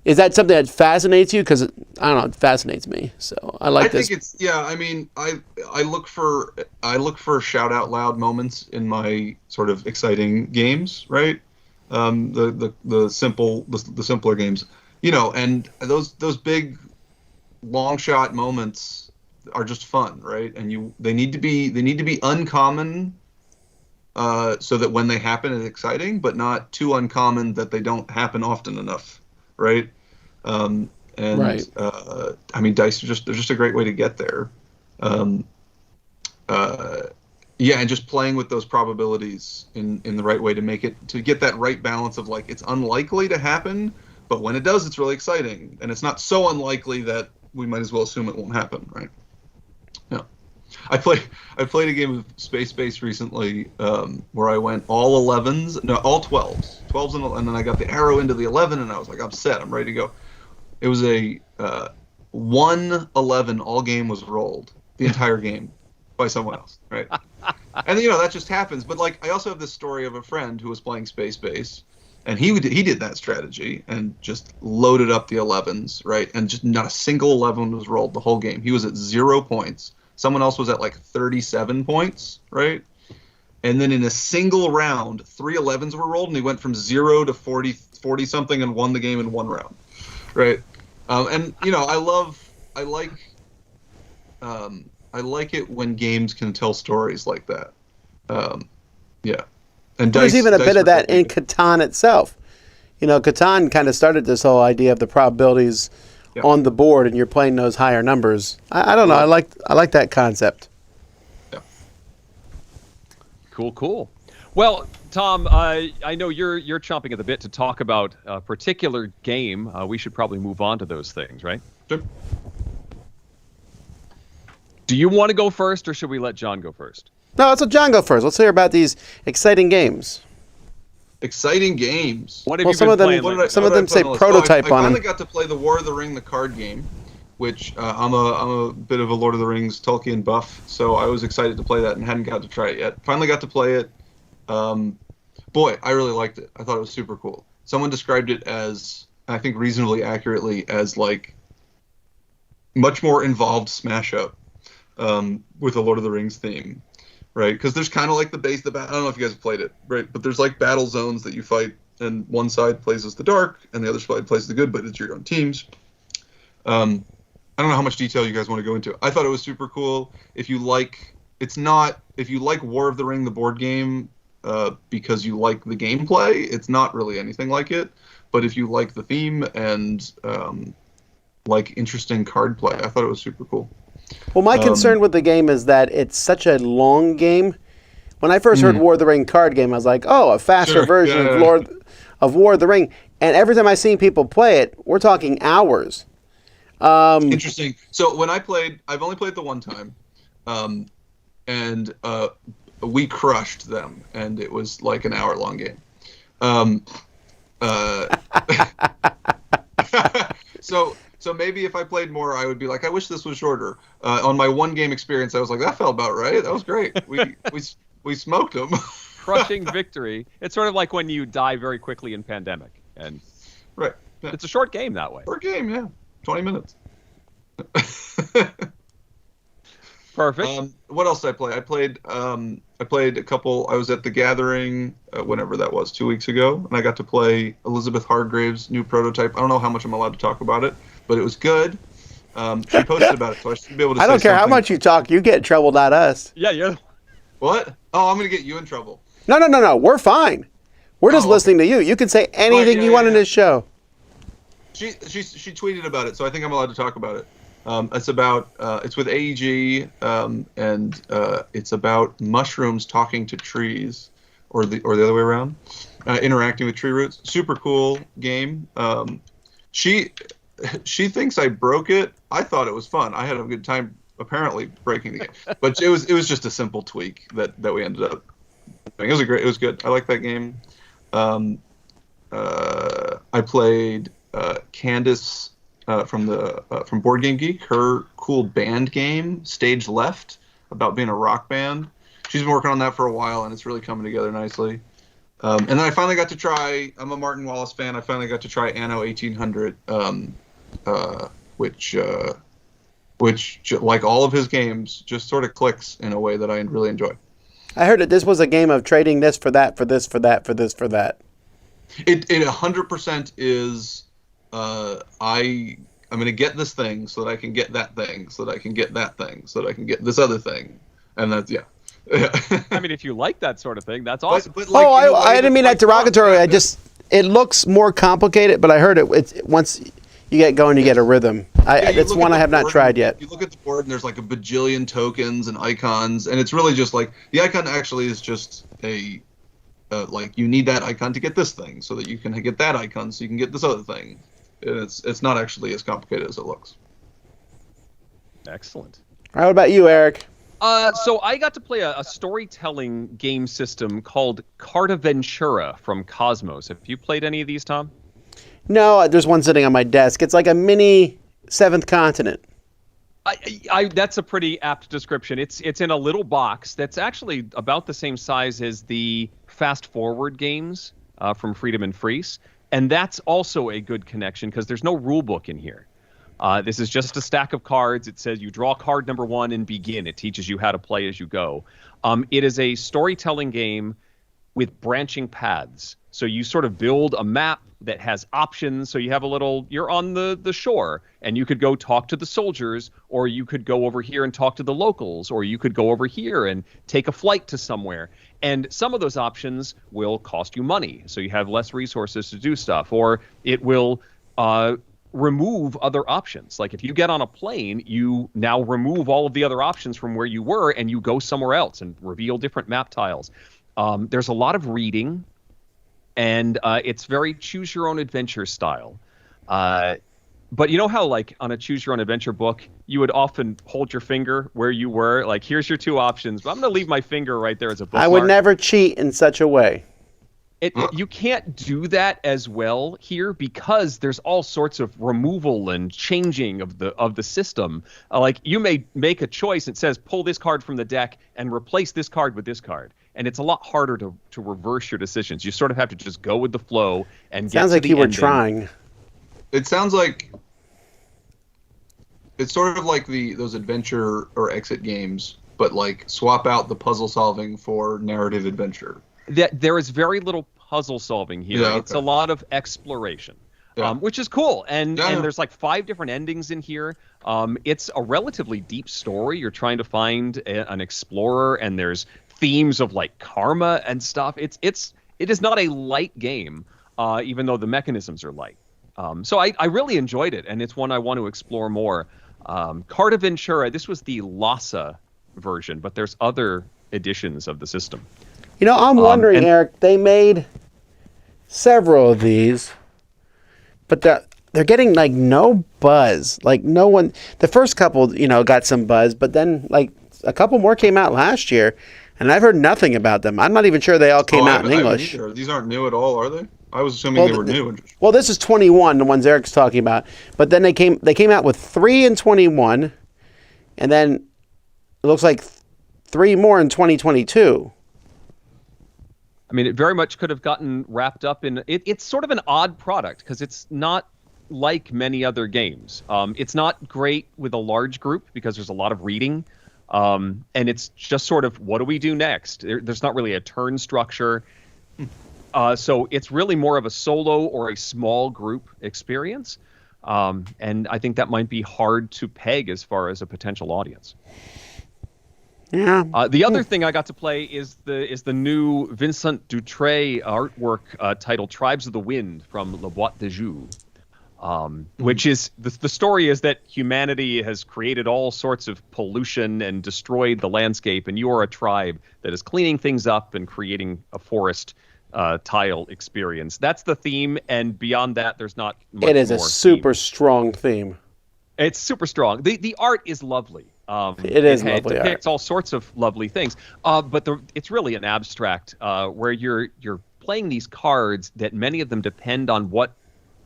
is that something that fascinates you? Because I don't know, it fascinates me. So I like this. I think it's I mean, I look for shout out loud moments in my sort of exciting games, right? The simpler games, and those big long shot moments are just fun, right? And they need to be uncommon, so that when they happen it's exciting, but not too uncommon that they don't happen often enough, right? Right. I mean, dice they're just a great way to get there. And just playing with those probabilities in the right way to get that right balance of like it's unlikely to happen, but when it does, it's really exciting, and it's not so unlikely that we might as well assume it won't happen, right? Yeah. I played a game of Space Base recently, where I went all 12s, and then I got the arrow into the 11, and I was like, I'm set, I'm ready to go. It was a 1-11 all game was rolled the entire game by someone else, right? And that just happens. But like, I also have this story of a friend who was playing Space Base, and he did that strategy and just loaded up the 11s, right? And just not a single 11 was rolled the whole game. He was at 0 points. Someone else was at like 37 points, right? And then in a single round, 3 11s were rolled, and he went from 0 to 40 something and won the game in one round, right? And I like it when games can tell stories like that. And there's even a bit of that in Catan itself. Catan kind of started this whole idea of the probabilities on the board, and you're playing those higher numbers. I don't know. I like that concept. Yeah. Cool. Well, Tom, I know you're chomping at the bit to talk about a particular game. We should probably move on to those things, right? Sure. Do you want to go first, or should we let John go first? No, let's let John go first. Let's hear about these exciting games. Exciting games. What have you been playing? Some of them say prototype on them. I finally got to play the War of the Ring, the card game, which I'm a bit of a Lord of the Rings Tolkien buff, so I was excited to play that and hadn't got to try it yet. Finally got to play it. Boy, I really liked it. I thought it was super cool. Someone described it as, I think reasonably accurately, as like much more involved smash up with a Lord of the Rings theme. Right, because there's kind of like the base, I don't know if you guys have played it, right? But there's like battle zones that you fight, and one side plays as the dark, and the other side plays the good, but it's your own teams. I don't know how much detail you guys want to go into. I thought it was super cool. If you like it's not, if you like War of the Ring, the board game, because you like the gameplay, it's not really anything like it. But if you like the theme and like interesting card play, I thought it was super cool. Well, my concern with the game is that it's such a long game. When I first heard War of the Ring card game, I was like, oh, a faster version of War of the Ring. And every time I see people play it, we're talking hours. Interesting. So when I've only played it the one time, and we crushed them, and it was like an hour-long game. So maybe if I played more, I would be like, I wish this was shorter. On my one game experience, I was like, that felt about right. That was great. We smoked them. Crushing victory. It's sort of like when you die very quickly in Pandemic, and right. Yeah. It's a short game that way. Short game, yeah, 20 minutes. Perfect. What else did I play? I played a couple. I was at the Gathering, whenever that was, 2 weeks ago, and I got to play Elizabeth Hargrave's new prototype. I don't know how much I'm allowed to talk about it, but it was good. She posted about it, so I should be able to say I don't care how something. much you talk. You get in trouble, not us. Yeah, yeah. What? Oh, I'm going to get you in trouble. No. We're fine. We're just listening to you. You can say anything you want in this show. She tweeted about it, so I think I'm allowed to talk about it. It's with AEG, and it's about mushrooms talking to trees, or the other way around, interacting with tree roots. Super cool game. She thinks I broke it. I thought it was fun. I had a good time apparently breaking the game, but it was just a simple tweak that we ended up doing. It was good. I like that game. I played Candace from Board Game Geek, her cool band game, Stage Left, about being a rock band. She's been working on that for a while, and it's really coming together nicely. And then I finally got to try, I'm a Martin Wallace fan, I finally got to try Anno 1800, which like all of his games, just sort of clicks in a way that I really enjoy. I heard that this was a game of trading this for that, for this, for that, for this, for that. It 100% is... I'm going to get this thing so that I can get that thing, so that I can get that thing, so that I can get this other thing. And that's, yeah. I mean, if you like that sort of thing, that's awesome. But like, I didn't mean that derogatory. It looks more complicated, but I heard it's once you get going, you get a rhythm. It's one I have not tried yet. You look at the board and there's like a bajillion tokens and icons, and it's really just like, the icon actually is just like you need that icon to get this thing, so that you can get that icon so you can get this other thing. It's not actually as complicated as it looks. Excellent. All right, what about you, Eric? So I got to play a storytelling game system called Cartaventura from Cosmos. Have you played any of these, Tom? No, there's one sitting on my desk. It's like a mini Seventh Continent. That's a pretty apt description. It's in a little box that's actually about the same size as the Fast Forward games from Freedom and Freeze. And that's also a good connection because there's no rule book in here. This is just a stack of cards. It says you draw card number 1 and begin. It teaches you how to play as you go. It is a storytelling game with branching paths. So you sort of build a map that has options. So you have you're on the shore, and you could go talk to the soldiers, or you could go over here and talk to the locals, or you could go over here and take a flight to somewhere. And some of those options will cost you money, so you have less resources to do stuff, or it will remove other options. Like if you get on a plane, you now remove all of the other options from where you were, and you go somewhere else and reveal different map tiles. There's a lot of reading, and it's very choose-your-own-adventure style. But you know how, like, on a choose-your-own-adventure book, you would often hold your finger where you were? Like, here's your 2 options, but I'm going to leave my finger right there as a bookmark. I would never cheat in such a way. You can't do that as well here because there's all sorts of removal and changing of the system. Like, you may make a choice that says, pull this card from the deck and replace this card with this card. And it's a lot harder to reverse your decisions. You sort of have to just go with the flow and get to the ending. Sounds like you were trying. It sounds like it's sort of like those adventure or exit games, but like swap out the puzzle solving for narrative adventure. There is very little puzzle solving here. Yeah, okay. It's a lot of exploration. which is cool. And Yeah. there's like 5 different endings in here. It's a relatively deep story. You're trying to find an explorer, and there's themes of like karma and stuff. It is not a light game, even though the mechanisms are light. So I really enjoyed it, and it's one I want to explore more. Carta Ventura, this was the Lhasa version, but there's other editions of the system. You know, I'm wondering, Eric, they made several of these, but they're getting like no buzz. Like no one, the first couple, you know, got some buzz, but then like a couple more came out last year, and I've heard nothing about them. I'm not even sure they all came out in English. These aren't new at all, are they? I was assuming they were new. Well, this is 21, the ones Eric's talking about. But then they came out with 3 in 21, and then it looks like 3 more in 2022. I mean, it very much could have gotten wrapped up in it's sort of an odd product because it's not like many other games. It's not great with a large group because there's a lot of reading, and it's just sort of, what do we do next? There's not really a turn structure. So it's really more of a solo or a small group experience. And I think that might be hard to peg as far as a potential audience. Yeah. The other thing I got to play is the new Vincent Dutray artwork titled Tribes of the Wind from La Boîte de Jeux, which is the story is that humanity has created all sorts of pollution and destroyed the landscape, and you are a tribe that is cleaning things up and creating a forest tile experience. That's the theme, and beyond that, there's not much more. It is a super strong theme. It's super strong. The art is lovely. It is lovely. It depicts all sorts of lovely things. But it's really an abstract where you're playing these cards that many of them depend on what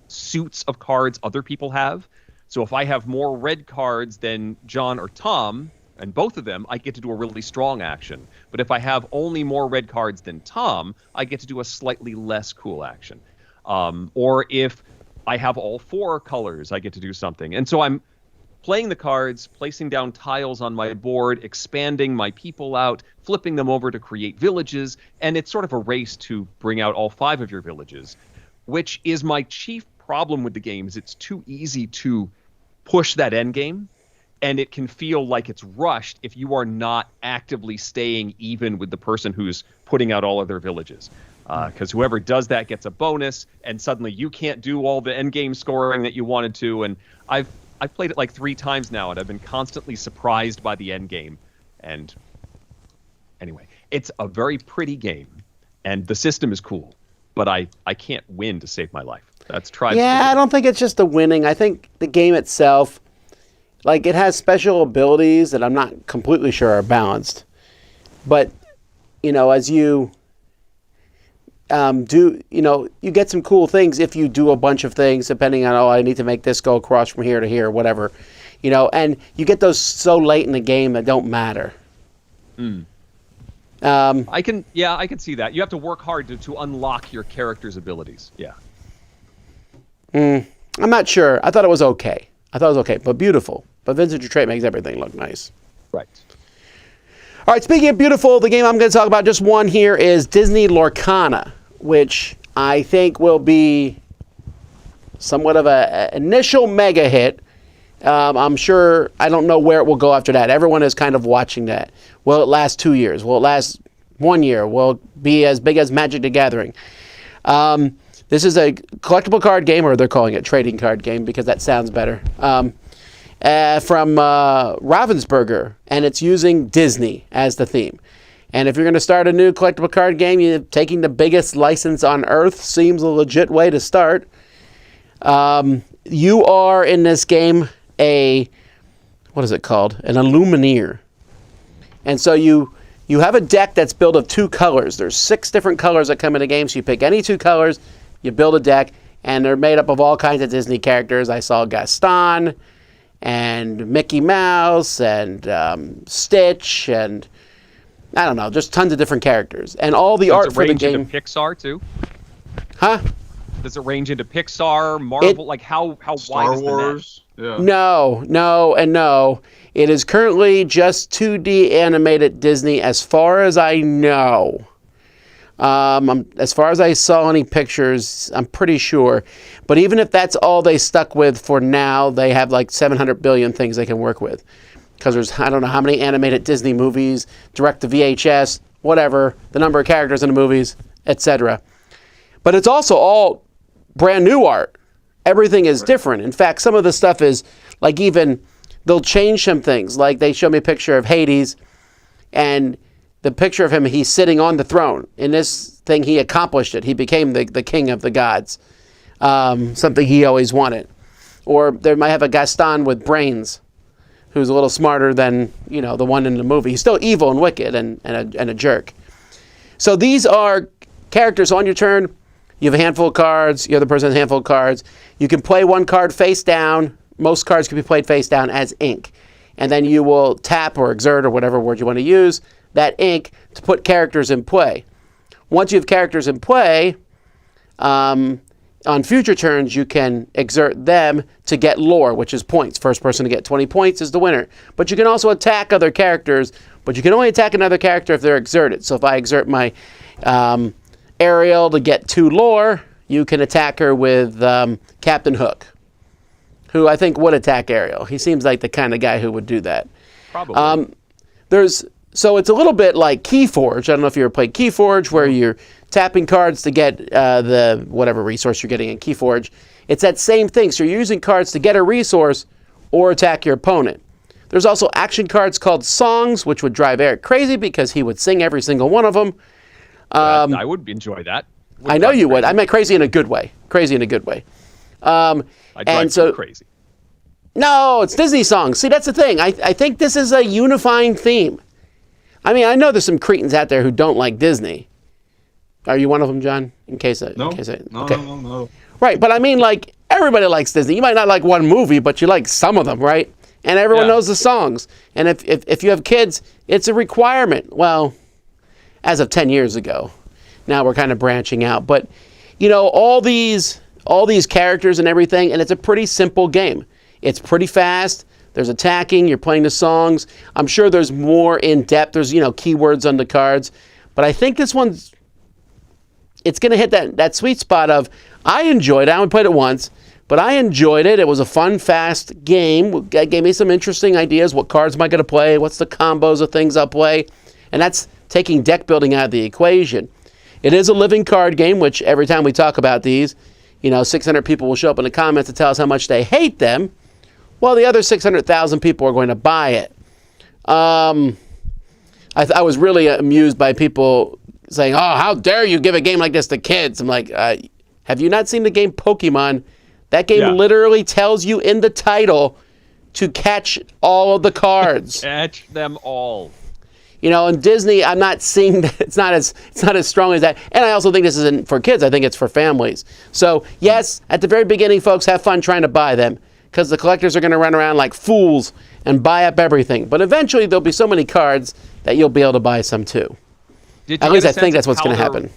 suits of cards other people have. So if I have more red cards than John or Tom, and both of them, I get to do a really strong action. But if I have only more red cards than Tom, I get to do a slightly less cool action. Or if I have all 4 colors, I get to do something. And so I'm playing the cards, placing down tiles on my board, expanding my people out, flipping them over to create villages, and it's sort of a race to bring out all 5 of your villages, which is my chief problem with the game. Is it's too easy to push that end game, and it can feel like it's rushed if you are not actively staying even with the person who's putting out all of their villages. Because whoever does that gets a bonus, and suddenly you can't do all the end game scoring that you wanted to. And I've played it like 3 times now, and I've been constantly surprised by the end game. And anyway, it's a very pretty game, and the system is cool, but I can't win to save my life. That's Tribes. Yeah, I don't think it's just the winning. I think the game itself, like, it has special abilities that I'm not completely sure are balanced. But, you know, as you you get some cool things if you do a bunch of things, depending on, I need to make this go across from here to here, whatever. You know, and you get those so late in the game that don't matter. I can see that. You have to work hard to unlock your character's abilities. Yeah. I'm not sure. I thought it was okay. But beautiful. But Vincent Dutray makes everything look nice. Right. All right, speaking of beautiful, the game I'm going to talk about, just one here, is Disney Lorcana, which I think will be somewhat of an initial mega hit. I'm sure, I don't know where it will go after that. Everyone is kind of watching that. Will it last 2 years? Will it last 1 year? Will it be as big as Magic the Gathering? This is a collectible card game, or they're calling it trading card game because that sounds better. From Ravensburger, and it's using Disney as the theme. And if you're going to start a new collectible card game, taking the biggest license on Earth seems a legit way to start. You are, in this game, what is it called? An Illumineer. And so you have a deck that's built of 2 colors. There's 6 different colors that come in the game, so you pick any 2 colors, you build a deck, and they're made up of all kinds of Disney characters. I saw Gaston, and Mickey Mouse, and Stitch, and I don't know, just tons of different characters. And all the art for the game. Does it range into Pixar too? Huh? Does it range into Pixar, Marvel? How Star wide is Wars? the net? Yeah. No. It is currently just 2D animated Disney as far as I know. As far as I saw any pictures, I'm pretty sure. But even if that's all they stuck with for now, they have like 700 billion things they can work with. Because there's, I don't know how many animated Disney movies, direct to VHS, whatever, the number of characters in the movies, etc. But it's also all brand new art. Everything is different. In fact, some of the stuff is like even, they'll change some things. Like they show me a picture of Hades, and the picture of him, he's sitting on the throne. In this thing, he accomplished it. He became the king of the gods. Something he always wanted. Or they might have a Gaston with brains, who's a little smarter than, you know, the one in the movie. He's still evil and wicked and a jerk. So these are characters on your turn. You have a handful of cards. The other person has a handful of cards. You can play one card face down. Most cards can be played face down as ink. And then you will tap or exert, or whatever word you want to use, that ink to put characters in play. Once you have characters in play, on future turns, you can exert them to get lore, which is points. First person to get 20 points is the winner. But you can also attack other characters, but you can only attack another character if they're exerted. So if I exert my Ariel to get 2 lore, you can attack her with Captain Hook, who I think would attack Ariel. He seems like the kind of guy who would do that. Probably. So it's a little bit like Keyforge. I don't know if you ever played Keyforge, where you're tapping cards to get the whatever resource you're getting in Keyforge. It's that same thing. So you're using cards to get a resource or attack your opponent. There's also action cards called songs, which would drive Eric crazy because he would sing every single one of them. I would enjoy that. I know you would. I meant crazy in a good way. Crazy in a good way. I'd drive you crazy. No, it's Disney songs. See, that's the thing. I think this is a unifying theme. I mean, I know there's some cretins out there who don't like Disney. Are you one of them, John? No. Right, but I mean, like, everybody likes Disney. You might not like one movie, but you like some of them, right? And everyone knows the songs. And if you have kids, it's a requirement. Well, as of 10 years ago. Now we're kind of branching out. But, you know, all these characters and everything, and it's a pretty simple game. It's pretty fast. There's attacking. You're playing the songs. I'm sure there's more in depth. There's, you know, keywords on the cards. But I think this one's, it's going to hit that sweet spot of, I enjoyed it. I only played it once, but I enjoyed it. It was a fun, fast game. It gave me some interesting ideas. What cards am I going to play? What's the combos of things I'll play? And that's taking deck building out of the equation. It is a living card game, which every time we talk about these, you know, 600 people will show up in the comments to tell us how much they hate them. Well, the other 600,000 people are going to buy it. I was really amused by people saying, oh, how dare you give a game like this to kids? I'm like, have you not seen the game Pokemon? That game literally tells you in the title to catch all of the cards. Catch them all. You know, in Disney, I'm not seeing that. It's not as strong as that. And I also think this isn't for kids. I think it's for families. So, yes, at the very beginning, folks, have fun trying to buy them, because the collectors are going to run around like fools and buy up everything. But eventually, there'll be so many cards that you'll be able to buy some too. At least I think that's what's going to happen.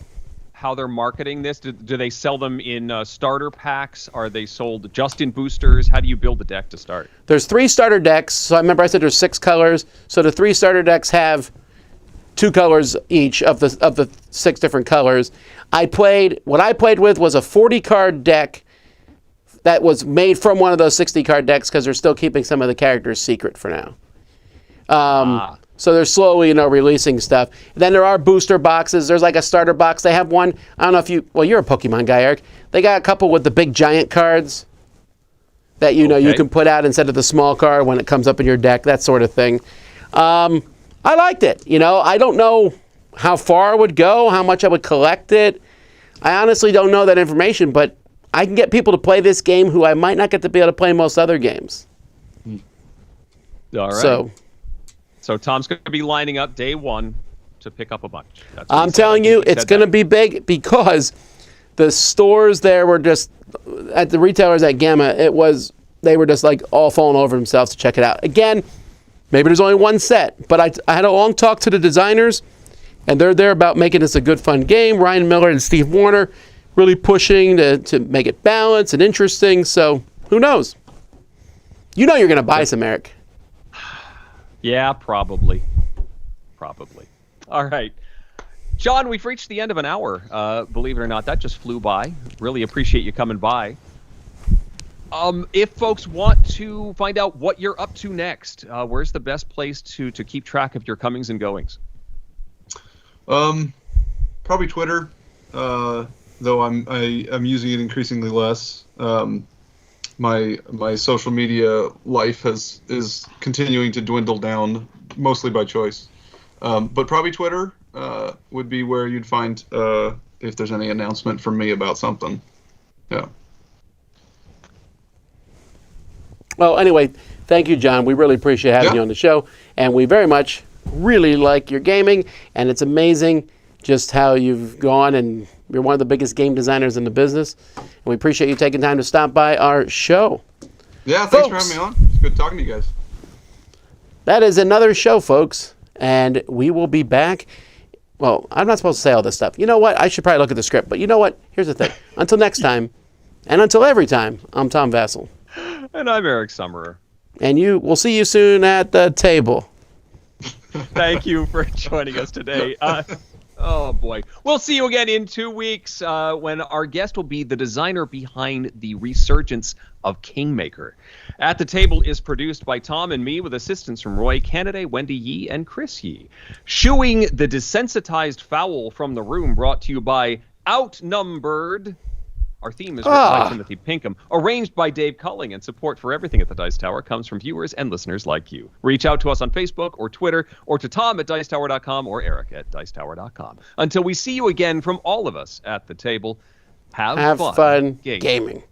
How they're marketing this? Do they sell them in starter packs? Are they sold just in boosters? How do you build the deck to start? There's 3 starter decks. So I remember I said there's 6 colors. So the 3 starter decks have 2 colors each of the 6 different colors. What I played with was a 40-card deck that was made from one of those 60-card decks, because they're still keeping some of the characters secret for now. So they're slowly, you know, releasing stuff. Then there are booster boxes. There's like a starter box. They have one. I don't know if you're a Pokemon guy, Eric. They got a couple with the big giant cards that, you know, you can put out instead of the small card when it comes up in your deck, that sort of thing. I liked it. You know, I don't know how far I would go, how much I would collect it. I honestly don't know that information, but I can get people to play this game who I might not get to be able to play most other games. All right. So Tom's going to be lining up day one to pick up a bunch. I'm telling you, it's going to be big, because the stores there were just, at the retailers at Gamma, they were just like all falling over themselves to check it out. Again, maybe there's only one set, but I had a long talk to the designers, and they're there about making this a good, fun game. Ryan Miller and Steve Warner really pushing to make it balanced and interesting. So who knows? You know you're going to buy some, Eric. Yeah, probably. All right. John, we've reached the end of an hour. Believe it or not, that just flew by. Really appreciate you coming by. If folks want to find out what you're up to next, where's the best place to keep track of your comings and goings? Probably Twitter, though I'm using it increasingly less. My social media life is continuing to dwindle down, mostly by choice. But probably Twitter would be where you'd find if there's any announcement from me about something. Yeah. Well, anyway, thank you, John. We really appreciate having you on the show, and we very much really like your gaming, and it's amazing just how you've gone, and you're one of the biggest game designers in the business, and we appreciate you taking time to stop by our show. Yeah, thanks for having me on. It's good talking to you guys. That is another show, folks, and we will be back. Well, I'm not supposed to say all this stuff. You know what? I should probably look at the script, but you know what? Here's the thing. Until next time, and until every time, I'm Tom Vassell. And I'm Eric Summerer. And we'll see you soon at the table. Thank you for joining us today. Oh, boy. We'll see you again in 2 weeks when our guest will be the designer behind the resurgence of Kingmaker. At the Table is produced by Tom and me with assistance from Roy Kennedy, Wendy Yee, and Chris Yee. Shooing the desensitized fowl from the room brought to you by Outnumbered. Our theme is written by Timothy Pinkham, arranged by Dave Culling, and support for everything at the Dice Tower comes from viewers and listeners like you. Reach out to us on Facebook or Twitter, or to Tom at Dicetower.com or Eric at Dicetower.com. Until we see you again from all of us at the table, have fun gaming.